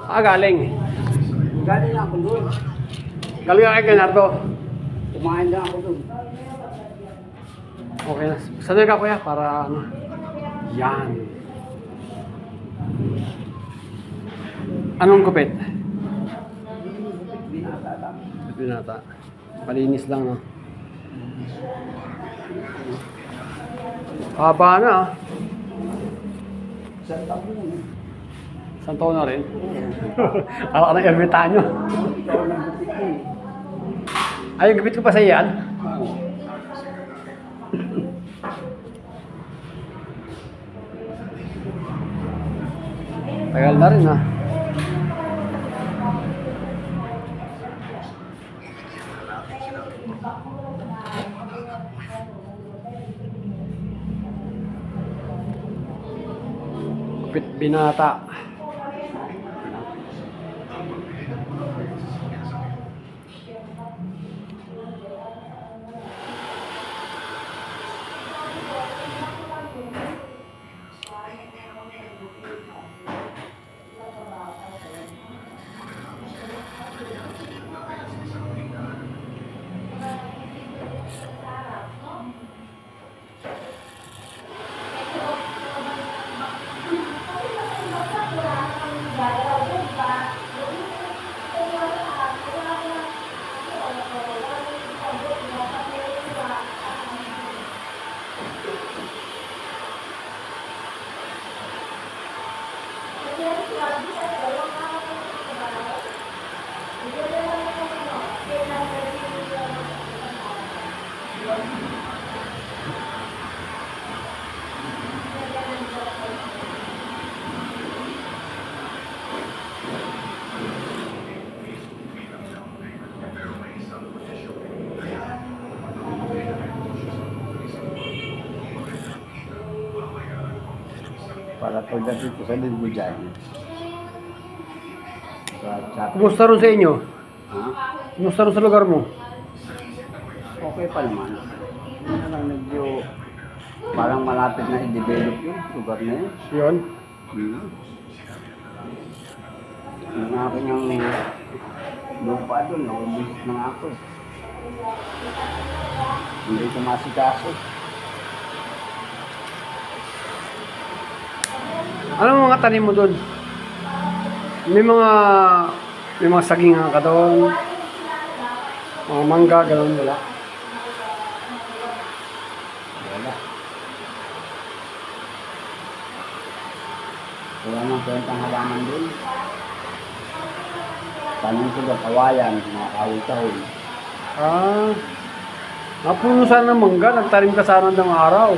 Galing. Galing na ako doon. Galing ka kay Leonardo. Kumain na ako doon. Okay na. Sanay ka kuya para ano. Yan. Anong gupit? Binata lang. Binata. Malinis lang, no? Haba na, ah. Sa tabi mo. Isang taon na rin. Ako ng ermitanyo. Ikaw lang gupit mo eh. Ay, gupit ko pa sa iyan. Oo. Tagal na rin, ah. Gupit binata. Para pagdating ko sa linggo dyan. Kumusta rin sa inyo? Ha? Kumusta rin sa lugar mo? Okay pa naman. Ano lang medyo parang malapit na i-develop yung lugar na yun. Yun. Yung aking ang lupa doon, naubos na nga ako. Hindi ko masikaso. Ano mga tanim mo doon? May mga sagingan ka doon. Mga mangga, gano'n wala. Wala. Wala nang kwentang halaman doon. Tanim ko doon, kawayan, mga kawit-kawit. Ah. Napuno sana ng mangga, nagtanim ka sana ng araw.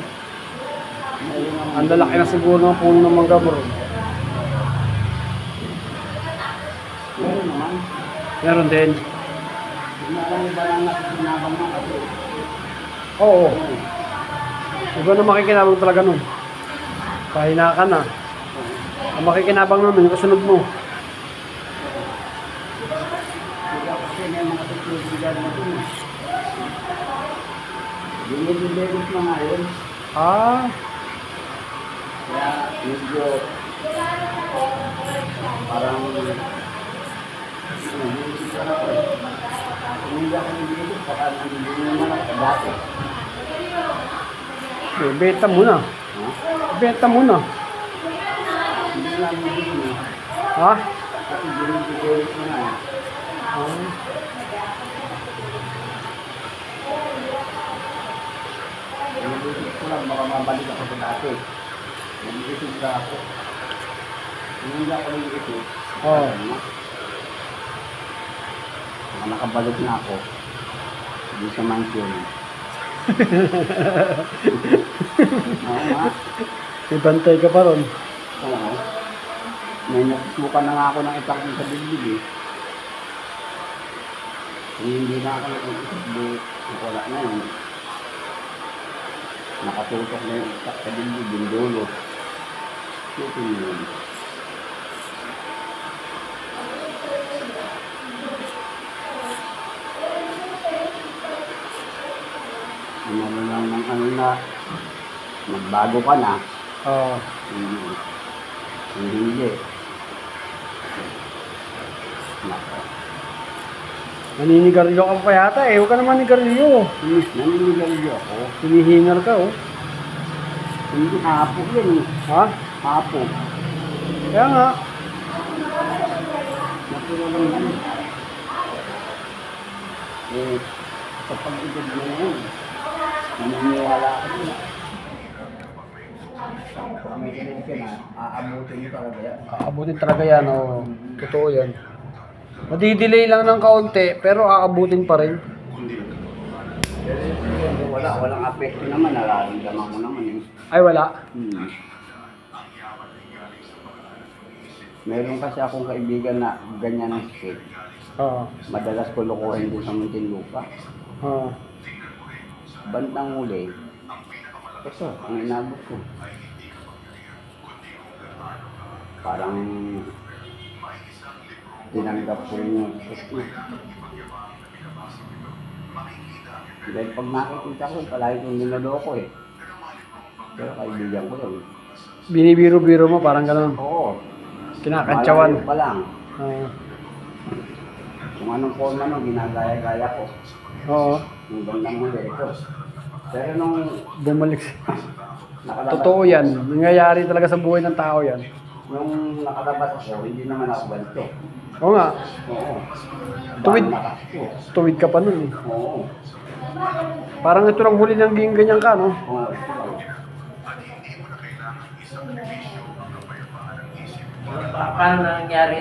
Ang lalaki na siguro ng puno ng mangga bro. Meron naman. Meron din. Marami ba lang nakikinabang na kasi. Oo. Iba na makikinabang talaga nun. Pahina ka na. Ang makikinabang nun, yung kasunod mo. Kasi may mga tutubigan na doon. Dinidilirot na nga yun. Ah. Kaya medyo parang hindi ako nandito, baka nandito naman ako dati. Benta muna. Ha? Benta muna. Hindi lang nandito na. Ha? Kasi dinidilirot na nga. Ah. Nandito ko lang, baka mabalik ako sa dati. Nandito na ako. Hindi ako nandito. Oo. Nakabalik na ako. Hindi sa mansion. Oo nga. May bantay ka pa ron. Oo. May nasukan na nga ako ng itakbo sa bibig eh. Hindi na ako nag-isip. Wala na yun. Nakatutok na yung itak sa bibig, yung dulo. Ito yun. Ano lang ng ano na, magbago ka na. Oo. Hindi. Naninigarilyo ka pa yata eh. Huwag ka naman nigarilyo. Naninigarilyo ako. Hinihingar ka oh. Hindi hapo yan eh. Ha? Hapo. Kaya nga. Naturo lang yan. Eh, kapag edad mo yun, naniniwala ka din. Pag may ganun ka na, aabutin mo talaga yan. Aabutin talaga yan oh. Totoo yan. Madidelay lang ng kaunti pero aabutin pa rin. Walang apekto naman, nararamdaman mo naman eh. Ay wala. Meron kasi akong kaibigan na ganyan ang sakit. Oo. Madalas ko lukuhin din sa Muntinlupa. Oo. Bandang huli, ito, ang inabot ko. Parang tinanggap ko yung sakit. Dahil pag nakikita ko, palagi kong niloloko eh. Pero kaibigan ko yun. Binibiro-biro mo parang gano'n. Oo. Kinakantsawan. Malayo pa lang. Oo. Kung anong forma nung ginagaya-gaya ko. Oo. Yung bandang huli, ito. Pero nung Bumalik. nakalabas, Totoo yan. Nangyayari talaga sa buhay ng tao yan. nung nakalabas ako, hindi naman ako ganito. Oo nga. Oo. Tuwid. Baka ako. Tuwid ka pa nun eh. Oo. Parang ito lang huli ng ganyan ka, no? Oo. Ito lang. Paano nangyari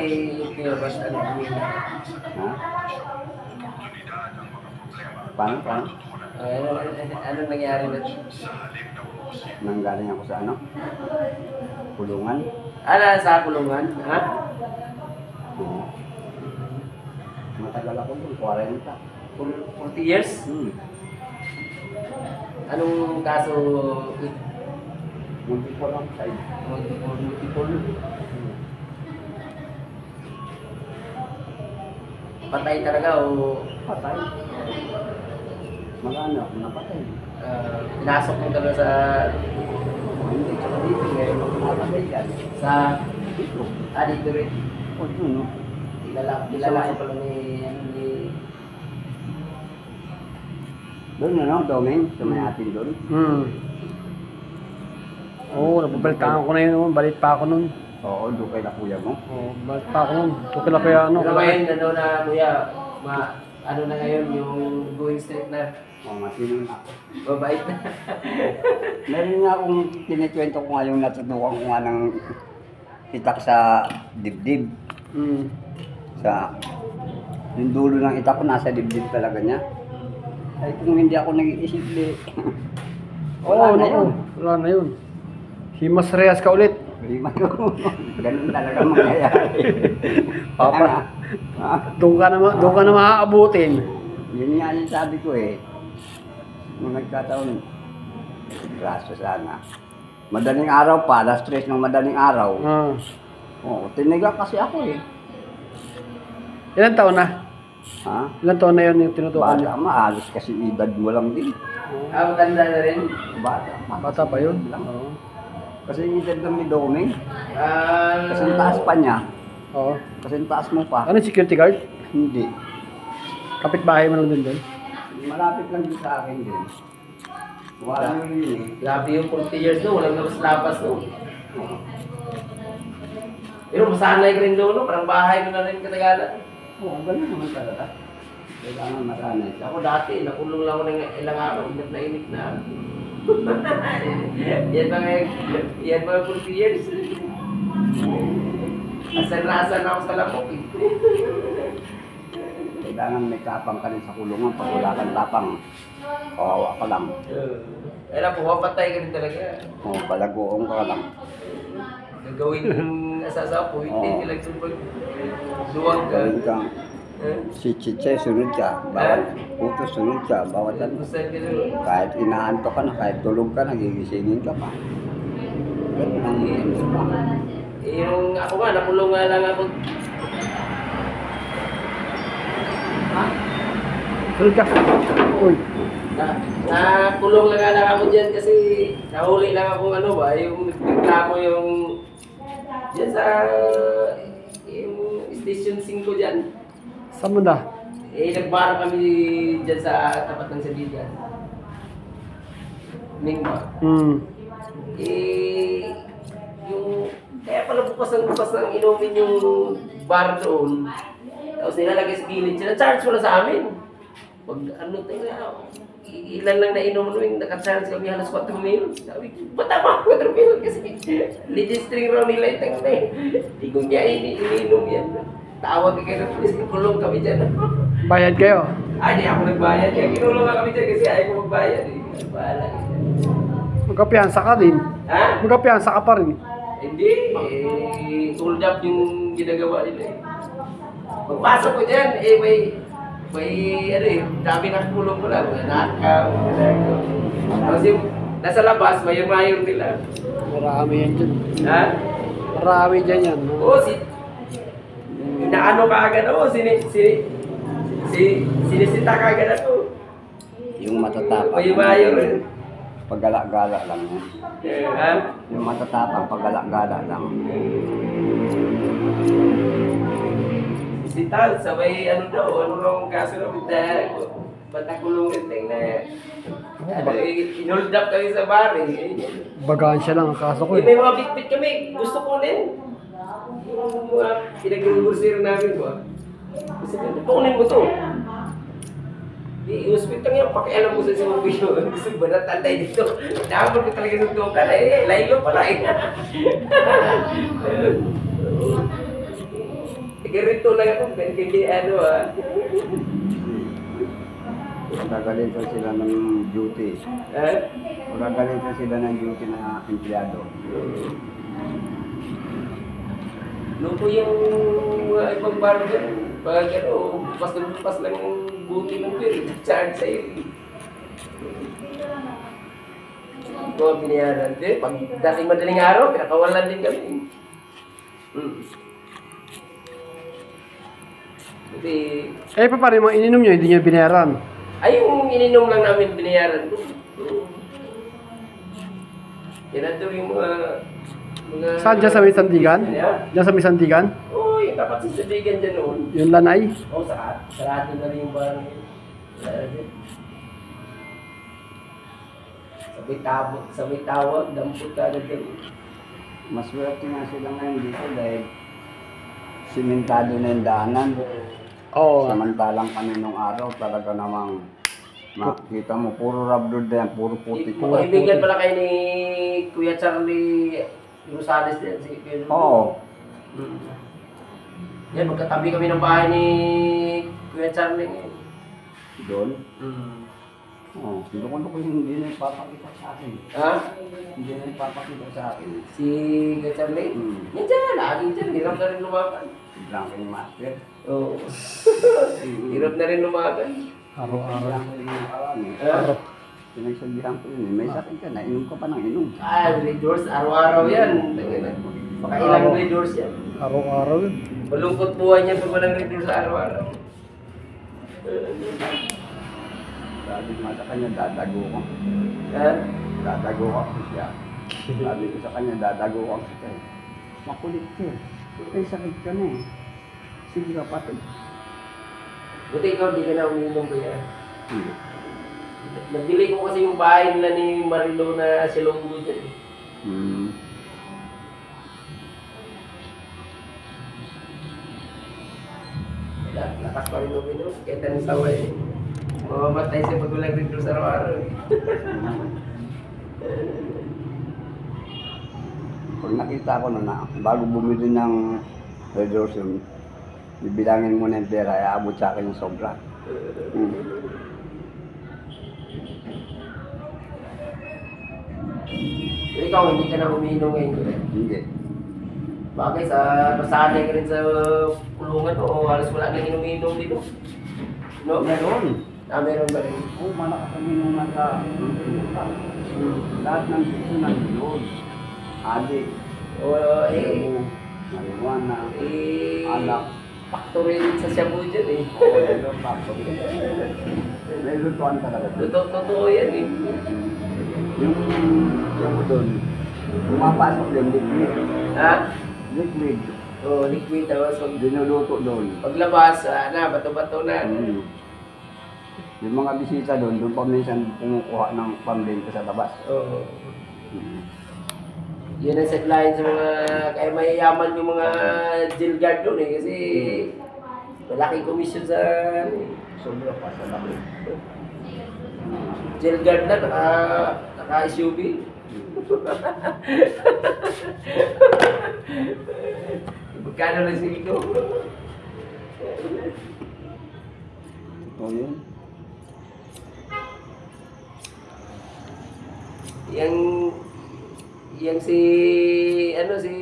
kayo ba sa ano? Ha? Paano? Ano nangyari na? Nanggaling ako sa ano? Kulungan? Sa kulungan? Ha? Oo. Matagal ako doon, 40. 40 years? Anong kaso? Munti ko lang side. Multiple. Patay talaga o Patay. Magano ako napatay. pinasok mo talaga sa Hindi, tsaka dito, meron ako napatay yan. sa Dito. dito rin. O, yun, no? Kilala ko pala ni Doon, ano, Domeng, sa may atin doon. Oo, napabaltaan ko na yun noon. Balit pa ako nun. Oo, doon kay na kuya mo. Oo, balit pa ako nun. Tukila kaya ano. Pero ngayon, ano na kuya, ano na ngayon, yung going straight na, Oo, matino na ako. babait na. Meron nga akong kinikwento ko nga yung natutukan ko nga ng itak sa dibdib. Sa yung dulo ng itak ko nasa dibdib talaga niya. Ay kung hindi ako nag-iisip Oo, naku. Wala na yun. Himas Reyes ka ulit. Lima yun. Ganun talaga mangyayari. Papa. Ha? Doon ka na maaabutin. Yun nga yung sabi ko eh. Nung nagkataon, braso sana. Madaling araw pa, alas 3 ng madaling araw. Oo, tiniga kasi ako eh. Ilan taon na? Ha? Ilan taon na yun yung tinutukan niya? Bata, maalis kasi edad mo lang din. Matanda na rin. Bata, Bata pa yun? lang. Oo. Kasi yung edad ng Domeng, Ah, kasi yung taas pa niya. Oo. Kasi yung taas mo pa. Ano yung security guard? Hindi. Kapitbahay mo lang din doon? Malapit lang din sa akin din. Wala yun eh. grabe yung 40 years no, walang lapas no. Pero masanay ka rin doon, no? Parang bahay ko na rin katagalan. Oo, ganun naman talaga. Kailangan masanay ka. Ako dati, nakulong lang ako ng ilang araw, init na. Yan mga 40 years. Asan ako sa lapok eh. Kailangan may tapang ka rin sa kulungan. Pag wala kang tapang, kawawa ka lang. Kaya pumapatay ka rin talaga. Oo, balagoong ka lang. Gagawin yung asasapo, hindi Oo. nila ito pag duwag ka. Gawin kang si Chiche, sunod ka. Bawat puto, sunod ka. Bawat ano. Saan ka doon? Kahit inaanto ka na, kahit tulog ka na, gigisingin ka pa. Ganun ang iinto pa. Yung ako nga, nakulong nga lang ako. Sunod ka. Uy. Nakulong lang ako dyan kasi nahuli lang akong ano ba, yung nagreklamo yung dyan sa yung station 5 dyan. Saan mo na? Eh, nagbara kami dyan sa tapat ng Sabigan. Mingma. Eh, yung, kaya pala bukas ng inumin yung bar doon. Tapos nilalagay sa gilid siya. Na-charge mo na sa amin. Pag ano tayo, ilan lang na inom mo yung naka-charge kami halos 4,000. Sabi ko, ba't tama 4,000 kasi legit string raw nila itang na eh. Hindi ko niya iniinom yan. Tawag kayo ng police, kulong kami dyan. Bayad kayo. Ay, di ako nagbayad. Kaya kinulong nga kami dyan kasi ayaw ko magbayad eh. Bahala ka. Magkapiyansa ka din. Ha? Magkapiyansa ka pa rin. Hindi. Eh, hold up yung ginagawa nila eh. Pagpasok ko dyan, eh may ano eh, dami na kulong ko lang. Nakaw, nakaw. Tapos yung nasa labas, mayor nila. Marami yan dyan. Ha? Marami dyan yan. No? Oo, inaano ka agad ako, sinisita ka agad ako. Yung matatapang. May mayor eh. Paggalak-gala lang yan. Ha? Yung matatapang, paggalak-gala lang. Si Tal, sabay ano daw, ano raw ang kaso na ba't nakulong rin na ano, in-hold up kami sa bar eh. Bagaan siya lang ang kaso ko Eh, eh. may mga bit-bit kami, gusto ko din. Yung mga pinag-gursir namin ko. Gusto ko, kunin mo to. I-hospital nga, pakialam ko sa simabisyo. Gusto ba natantay dito? Dapat ko talaga nagtukan eh, laylo pala eh. Ganito lang ako, hindi ano ah. Magagalitan sila ng duty. Ha? Magagalitan sila ng duty na empleyado. Luto yung mga ibang bar dyan. Pag ano, pas lang yung buti ng beer. Charge sa'yo. Ito ang binayaran din. Pag dating madaling araw, pinakawalan din kami. Kasi, Eh, paano yung mga ininom nyo? Hindi nyo binayaran. ay yung ininom lang namin binayaran ko. Yan na doon yung mga... Saan dyan sa may sandigan? Yeah. Dyan sa may sandigan? Oo, yung dapat sa sandigan dyan noon. Yung lanay? Oo, sarado na rin yung bar. Sa may tawag, dampot ka agad kami. Maswerte nga sila ngayon dito dahil simentado na yung daanan. Oo. Samantalang kaninong araw talaga namang makita mo, puro rubber na yan, puro puti. Kaibigan pala kayo ni Kuya Charlie Rosales din, si Kuya Lulu. Oo. Yan, magkatabi kami ng bahay ni Kuya Charlie ngayon. Doon? Oo. Doon ko hindi na ipapakita sa akin. Ha? Hindi na ipapakita sa akin. Si Kuya Charlie? Yan dyan, lagi dyan, hirap na rin lumaban. Blanking master. Oo. Hirap na rin lumaban. Araw-araw. Blanking master. Ha? Pinagsabihan ko yun eh. May sakit ka na, inom ka pa ng inom. Ah, Blade Doors, araw-araw yan. Baka ilang Blade Doors yan. Araw-araw yun. Malungkot buhay niya pag walang Blade Doors araw-araw. Sabi ko sa kanya, dadago ko. Ha? Dadago ako siya. Sabi ko sa kanya, dadago ako siya. Makulit ka. May sakit ka na eh. Sige ka pati. Buti ikaw, di ka na uminom kaya. Hindi. Nabili ko kasi yung bahay nila ni Marilo na Silonggo dyan. Lakas pa rin uminom, kahit anong sawa eh. Mamamatay siya pag walang Red Doors araw-araw eh. Pag nakita ko na bago bumili ng Red Doors yun, bibilangin mo na yung pera, iaabot sa akin yung sobra. Pero ikaw, hindi ka na uminom ngayon. Hindi. Bagay sa nasanay ka rin sa kulungan o halos wala nang inom-inom dito. No? Meron. Ah, meron ba rin? Oo, malakas ang inuman ka. Lahat ng dito nandun. Adik, O marijuana, alak. factory rin sa Cebu dyan eh. Meron pa. May lutuan talaga. Totoo yan eh. Yung doon, pumapasok yung liquid. Ha? Liquid. Oh, liquid. Tapos Dinuluto doon. paglabas, bato-bato na. Mm. Yung mga bisita doon pa minsan kumukuha ng pambenta sa labas. Oo. Mm. Yun ang setline sa mga, kaya mayayaman yung mga jail guard doon eh. Kasi malaking komisyon sa Sobra pa sa laki. jail guard na, naka-SUV. Magkano lang sila ito? O yun. Yang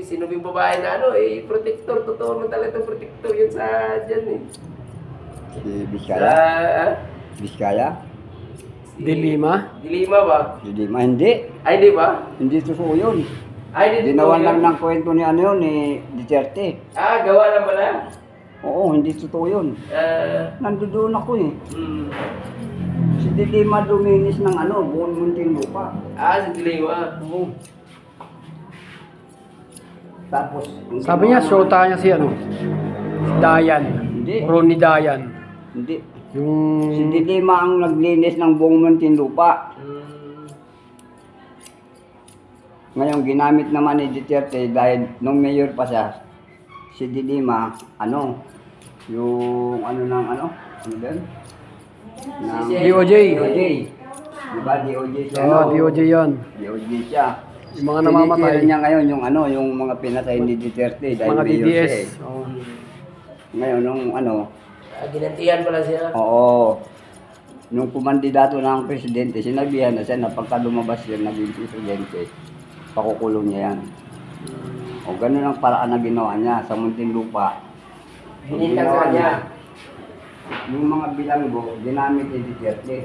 sino yung babae na protector, totoo naman talaga itong protector yun sa dyan eh. Si Sa, Biskaya? Biskaya? Dilima? Dilima ba? Hindi, hindi. Ay, di ba? Hindi totoo yun. Ay, di Ginawa totoo lang yun. ng kwento ni ano yun, ni Duterte. Gawa lang pala. Oo, hindi totoo yun. Nandoon ako eh. Hmm. Si Dilima Dominguez ng buong Muntinlupa. Si Dilima. Oo. Tapos, ang Sabi niya, ginawa shota niya si ano? Dayan. Hindi. Ronnie Dayan. Hindi. Yung... Si Dilima ang naglinis ng buong Muntinlupa. Hmm. Ngayon, ginamit naman ni Duterte dahil nung mayor pa siya, si Dilima, yung ano din? DOJ. DOJ. Diba, DOJ siya, Oo, DOJ yun. DOJ siya. Yung mga namamatay. Tinitira niya ngayon yung mga pinatay ni Duterte dahil Mga mayor siya eh. DDS. Oo. Ngayon, Ginantihan pala siya. oo, nung kumandidato na ang presidente, sinabihan na siya na pagka lumabas siya naging presidente, pakukulong niya yan. O ganun ang paraan na ginawa niya sa Muntinlupa. Binintang sa kanya. Yung mga bilanggo, ginamit ni Duterte.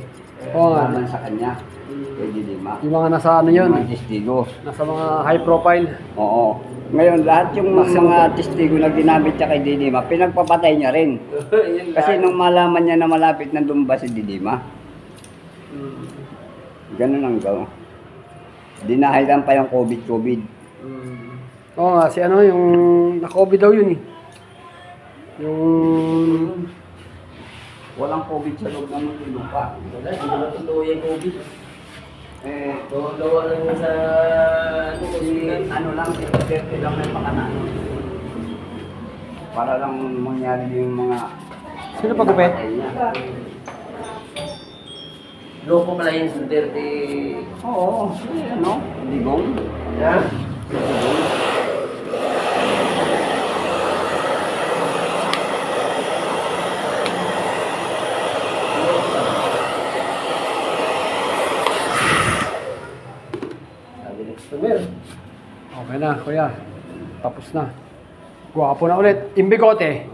Oo nga. Laban sa kanya, kay Dilima. Yung mga nasa ano yun? Yung mga testigo. Nasa mga high profile. Oo. Ngayon, lahat yung mga testigo na ginamit niya kay Dilima, pinagpapatay niya rin. Yun Kasi lang. nung malaman niya na malapit na lumabas si Dilima, Hmm. ganun ang gawin. Dinahilan pa yung COVID. Hmm. Oo nga, si ano, yung na-COVID daw yun eh. Yung... Walang COVID sa loob ng Muntinlupa. Wala, hindi naman totoo yung COVID. Eh, Gawa lang sa si si Duterte lang may pakanaan. Para lang mangyari yung mga... Sino pagupit? pinapatay niya. Loko pala yung Duterte. Oo, Digong. Ha? Sabi ni customer. Okay na, kuya. Tapos na. Gwapo na ulit. Imbigote.